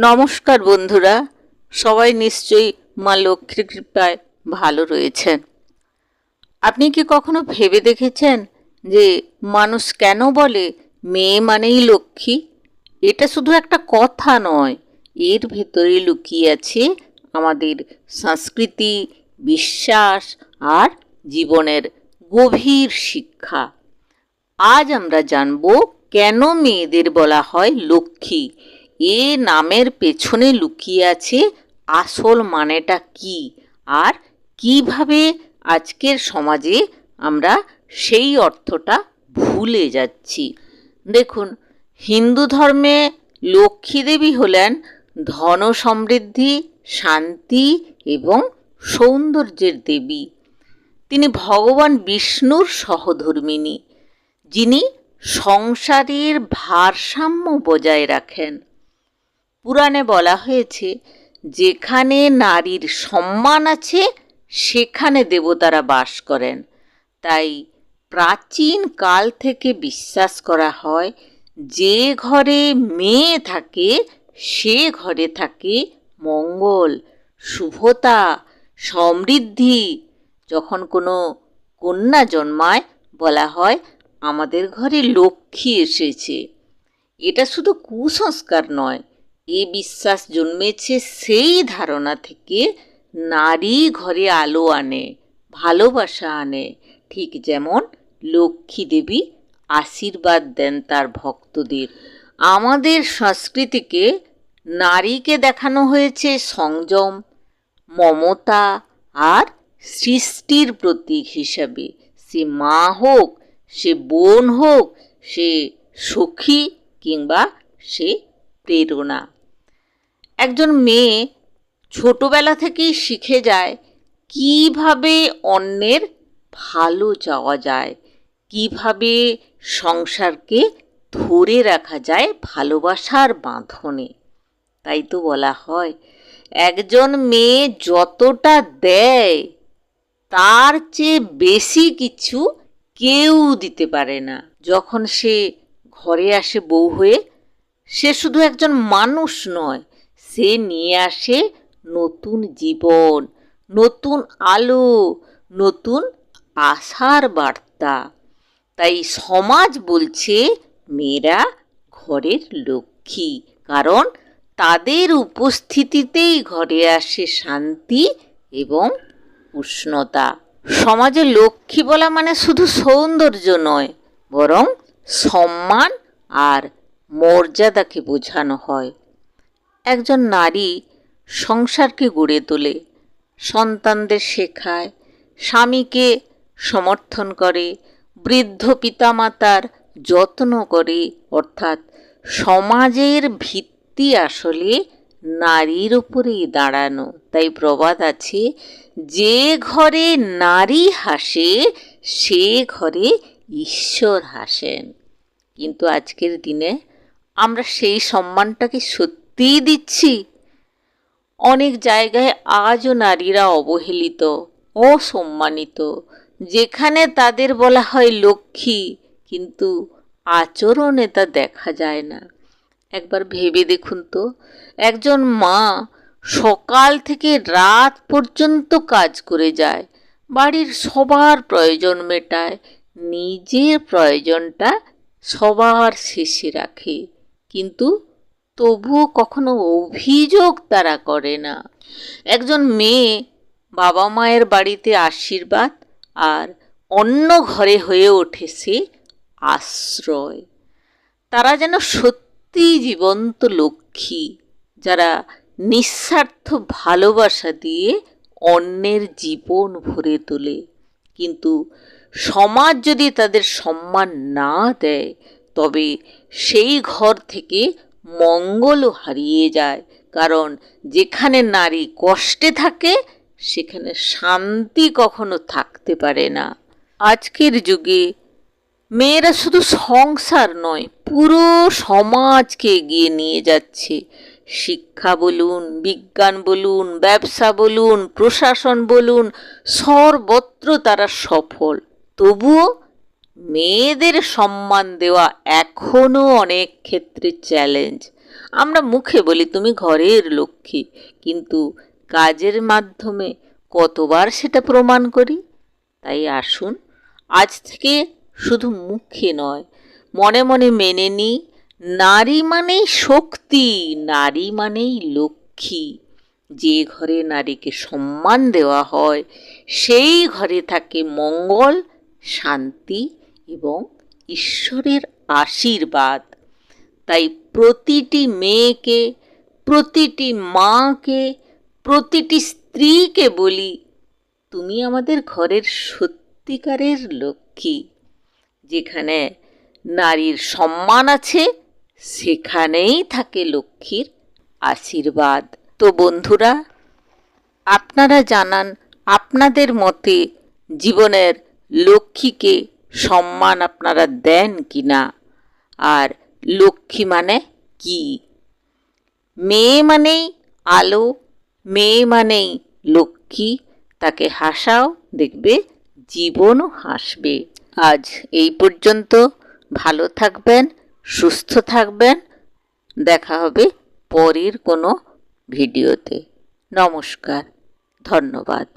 নমস্কার বন্ধুরা, সবাই নিশ্চয়ই মা লক্ষ্মীর কৃপায় ভালো রয়েছেন। আপনি কি কখনো ভেবে দেখেছেন যে মানুষ কেন বলে মেয়ে মানেই লক্ষ্মী? এটা শুধু একটা কথা নয়, এর ভেতরে লুকিয়ে আছে আমাদের সংস্কৃতি, বিশ্বাস আর জীবনের গভীর শিক্ষা। আজ আমরা জানব কেন মেয়েদের বলা হয় লক্ষ্মী, এ নামের পেছনে লুকিয়ে আছে আসল মানেটা কি, আর কিভাবে আজকের সমাজে আমরা সেই অর্থটা ভুলে যাচ্ছি। দেখুন, হিন্দু ধর্মে লক্ষ্মী দেবী হলেন ধন সমৃদ্ধি, শান্তি এবং সৌন্দর্যের দেবী। তিনি ভগবান বিষ্ণুর সহধর্মিণী, যিনি সংসারের ভারসাম্য বজায় রাখেন। পুরাণে বলা হয়েছে, যেখানে নারীর সম্মান আছে সেখানে দেবতারা বাস করেন। তাই প্রাচীন কাল থেকে বিশ্বাস করা হয়, যে ঘরে মেয়ে থাকে সে ঘরে থাকে মঙ্গল, শুভতা, সমৃদ্ধি। যখন কোনো কন্যা জন্মায় বলা হয়, আমাদের ঘরে লক্ষ্মী এসেছে। এটা শুধু কুসংস্কার নয়, এ বিশ্বাস জন্মেছে সেই ধারণা থেকে, নারী ঘরে আলো আনে, ভালোবাসা আনে, ঠিক যেমন লক্ষ্মী দেবী আশীর্বাদ দেন তার ভক্তদের। আমাদের সংস্কৃতিকে নারীকে দেখানো হয়েছে সংযম, মমতা আর সৃষ্টির প্রতীক হিসাবে। সে মা হোক, সে বোন হোক, সে সখী কিংবা সে প্রেরণা। একজন মেয়ে ছোটবেলা থেকেই শিখে যায় কিভাবে অন্যের ভালো চাওয়া যায়, কিভাবে সংসারকে ধরে রাখা যায় ভালোবাসার বাঁধনে। তাই তো বলা হয়, একজন মেয়ে যতটা দেয় তার চেয়ে বেশি কিছু কেউ দিতে পারে না। যখন সে ঘরে আসে বউ হয়ে, সে শুধু একজন মানুষ নয়, সে নিয়ে আসে নতুন জীবন, নতুন আলো, নতুন আশার বার্তা। তাই সমাজ বলছে মেয়েরা ঘরের লক্ষ্মী, কারণ তাদের উপস্থিতিতেই ঘরে আসে শান্তি এবং উষ্ণতা। সমাজে লক্ষ্মী বলা মানে শুধু সৌন্দর্য নয়, বরং সম্মান আর মর্যাদাকে বোঝানো হয়। একজন নারী সংসারকে গড়ে তোলে, সন্তানদের শেখায়, স্বামীকে সমর্থন করে, বৃদ্ধ পিতামাতার যত্ন করে। অর্থাৎ সমাজের ভিত্তি আসলে নারীর উপরেই দাঁড়ানো। তাই প্রবাদ আছে, যে ঘরে নারী হাসে সে ঘরে ঈশ্বর হাসেন। কিন্তু আজকের দিনে আমরা সেই সম্মানটাকে সত্যিই দিচ্ছি? অনেক জায়গায় আজও নারীরা অবহেলিত, অসম্মানিত। যেখানে তাদের বলা হয় লক্ষ্মী, কিন্তু আচরণে তা দেখা যায় না। একবার ভেবে দেখুন তো, একজন মা সকাল থেকে রাত পর্যন্ত কাজ করে যায়, বাড়ির সবার প্রয়োজন মেটায়, নিজের প্রয়োজনটা সবার শেষে রাখে, কিন্তু তবুও কখনো অভিযোগ তারা করে না। একজন মেয়ে বাবা মায়ের বাড়িতে আশীর্বাদ, আর অন্য ঘরে হয়ে ওঠে সে আশ্রয়। তারা যেন সত্যি জীবন্ত লক্ষ্মী, যারা নিঃস্বার্থ ভালোবাসা দিয়ে অন্যের জীবন ভরে তোলে। কিন্তু সমাজ যদি তাদের সম্মান না দেয়, তবে সেই ঘর থেকে মঙ্গলও হারিয়ে যায়। কারণ যেখানে নারী কষ্টে থাকে, সেখানে শান্তি কখনো থাকতে পারে না। আজকের যুগে মেয়েরা শুধু সংসার নয়, পুরো সমাজকে এগিয়ে নিয়ে যাচ্ছে। শিক্ষা বলুন, বিজ্ঞান বলুন, ব্যবসা বলুন, প্রশাসন বলুন, সর্বত্র তারা সফল। তবুও মেয়েদের সম্মান দেওয়া এখনও অনেক ক্ষেত্রে চ্যালেঞ্জ। আমরা মুখে বলি তুমি ঘরের লক্ষ্মী, কিন্তু কাজের মাধ্যমে কতবার সেটা প্রমাণ করি? তাই আসুন আজ থেকে শুধু মুখে নয়, মনে মনে মেনে নিই, নারী মানেই শক্তি, নারী মানেই লক্ষ্মী। যে ঘরে নারীকে সম্মান দেওয়া হয় সেই ঘরে থাকে মঙ্গল, শান্তি এবং ঈশ্বরের আশীর্বাদ। তাই প্রতিটি মেয়েকে, প্রতিটি মাকে, প্রতিটি স্ত্রীকে বলি, তুমি আমাদের ঘরের সত্যিকারের লক্ষ্মী। যেখানে নারীর সম্মান আছে সেখানেই থাকে লক্ষ্মীর আশীর্বাদ। তো বন্ধুরা, আপনারা জানান আপনাদের মতে জীবনের লক্ষ্মীকে সম্মান আপনারা দেন কি না? আর লক্ষ্মী মানে কি? মেয়ে মানেই আলো, মেয়ে মানেই লক্ষ্মী, তাকে হাসাও, দেখবে জীবনও হাসবে। আজ এই পর্যন্ত। ভালো থাকবেন, সুস্থ থাকবেন। দেখা হবে পরের কোনো ভিডিওতে। নমস্কার, ধন্যবাদ।